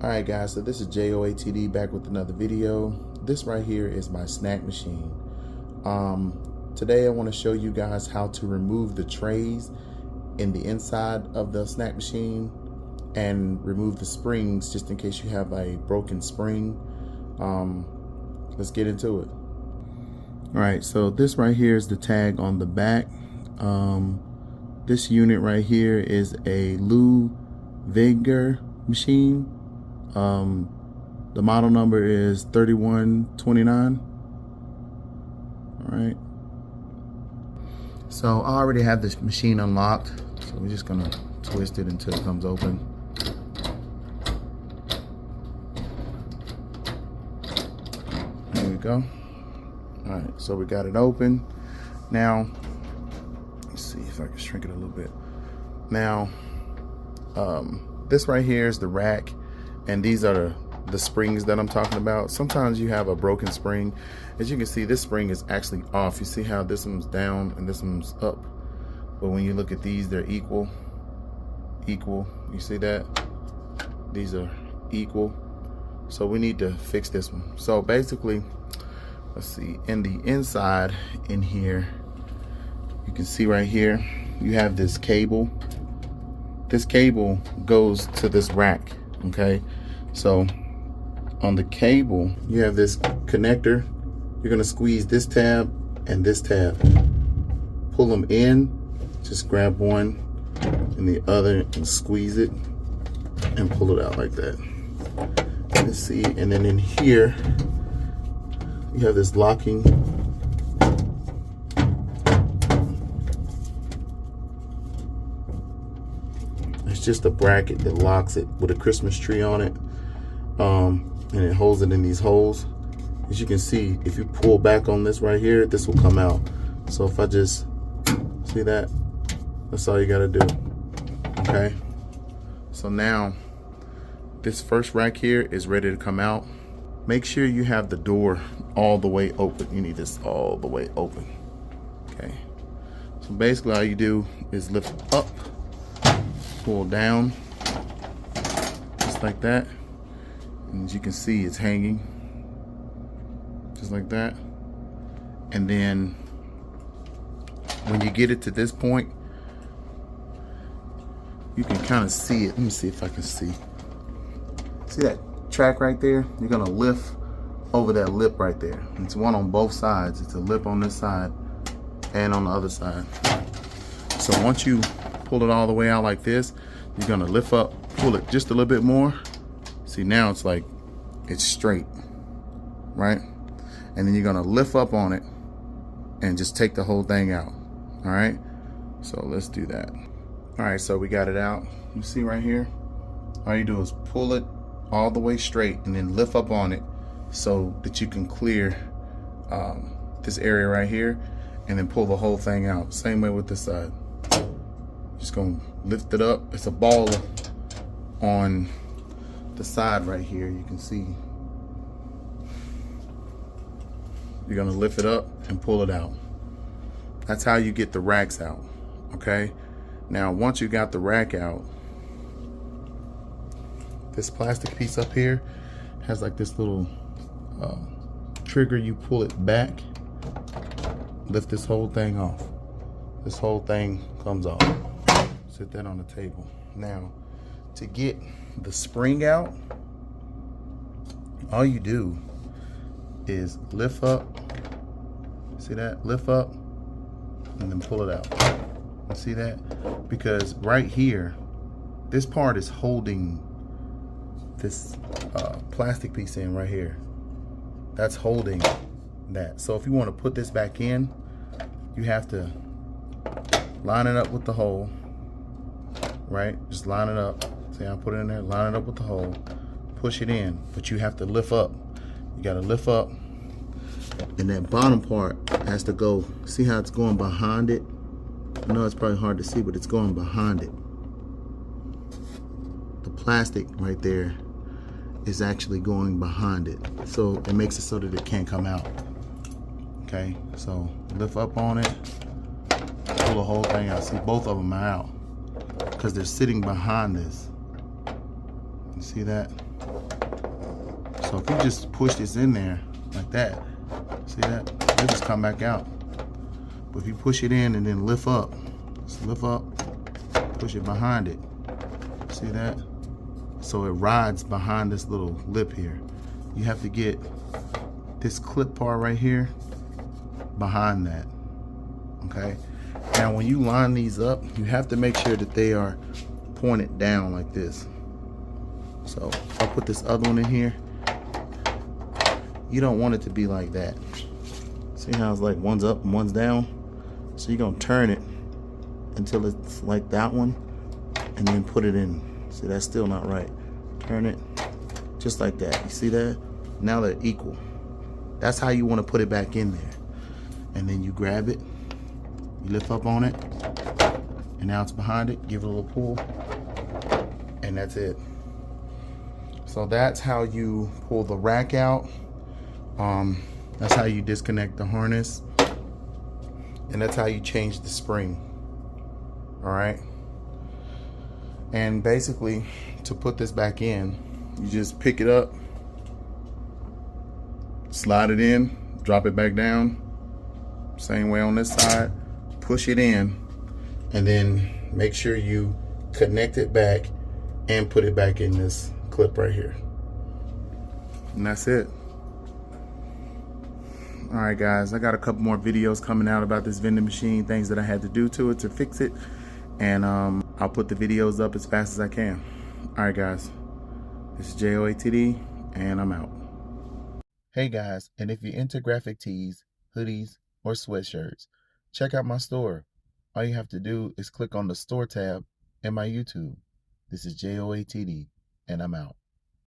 Alright guys, so this is J.O.A.T.D back with another video. This right here is my snack machine. Today I want to show you guys how to remove the trays in the inside of the snack machine and remove the springs just in case you have a broken spring. Let's get into it. Alright, so this right here is the tag on the back. This unit right here is a Wegner machine. The model number is 3129. All right. So I already have this machine unlocked, so we're just gonna twist it until it comes open. There we go. All right, so we got it open. Now, let's see if I can shrink it a little bit. Now, this right here is the rack. And these are the springs that I'm talking about. Sometimes you have a broken spring. As you can see, this spring is actually off. You see how this one's down and this one's up. But when you look at these, they're equal. You see that? These are equal. So we need to fix this one. So basically, let's see, in the inside in here, you can see right here, you have this cable. This cable goes to this rack. Okay, so on the cable you have this connector. You're gonna squeeze this tab and this tab, pull them in, just grab one and the other and squeeze it and pull it out like that. Let's see, and then in here you have this locking. Just a bracket that locks it with a Christmas tree on it, and it holds it in these holes. As you can see, if you pull back on this right here, this will come out. So if I just see that, that's all you got to do. Okay, so now this first rack here is ready to come out. Make sure you have the door all the way open. You need this all the way open. Okay, so basically all you do is lift up, pull down just like that, and as you can see, it's hanging just like that. And then when you get it to this point, you can kind of see it. Let me see if I can see that track right there. You're gonna lift over that lip right there. It's one on both sides. It's a lip on this side and on the other side. So once you pull it all the way out like this, you're gonna lift up, pull it just a little bit more. See, now it's like it's straight, right? And then you're gonna lift up on it and just take the whole thing out. All right, so let's do that. All right, so we got it out. You see right here, all you do is pull it all the way straight and then lift up on it so that you can clear this area right here, and then pull the whole thing out. Same way with this side. Just gonna lift it up. It's a ball on the side right here. You can see. You're gonna lift it up and pull it out. That's how you get the racks out. Okay. Now, once you got the rack out, this plastic piece up here has like this little trigger. You pull it back, lift this whole thing off. This whole thing comes off. Sit that on the table. Now, to get the spring out, all you do is lift up. See that? Lift up and then pull it out. You see that? Because right here, this part is holding this plastic piece in right here. That's holding that. So if you want to put this back in, you have to line it up with the hole. Right? Just line it up. See, I put it in there, line it up with the hole, push it in, but you have to lift up. You got to lift up, and that bottom part has to go. See how it's going behind it? I know it's probably hard to see, but it's going behind it. The plastic right there is actually going behind it, so it makes it so that it can't come out. Okay, so lift up on it, pull the whole thing out. See, both of them are out because they're sitting behind this. You see that? So if you just push this in there like that, see that? It'll just come back out. But if you push it in and then lift up, just lift up, push it behind it. See that? So it rides behind this little lip here. You have to get this clip part right here behind that. Okay? Now when you line these up, you have to make sure that they are pointed down like this. So I'll put this other one in here. You don't want it to be like that. See how it's like one's up and one's down? So you're gonna turn it until it's like that one and then put it in. See, that's still not right. Turn it just like that. You see that? Now they're equal. That's how you want to put it back in there. And then you grab it, you lift up on it, and now it's behind it. Give it a little pull, and that's it. So that's how you pull the rack out. That's how you disconnect the harness, and that's how you change the spring. All right. And basically, to put this back in, you just pick it up, slide it in, drop it back down. Same way on this side, push it in, and then make sure you connect it back and put it back in this clip right here. And that's it. All right, guys, I got a couple more videos coming out about this vending machine, things that I had to do to it to fix it. And I'll put the videos up as fast as I can. All right, guys, this is J.O.A.T.D, and I'm out. Hey, guys, and if you're into graphic tees, hoodies, or sweatshirts, check out my store. All you have to do is click on the store tab in my YouTube. This is J.O.A.T.D, and I'm out.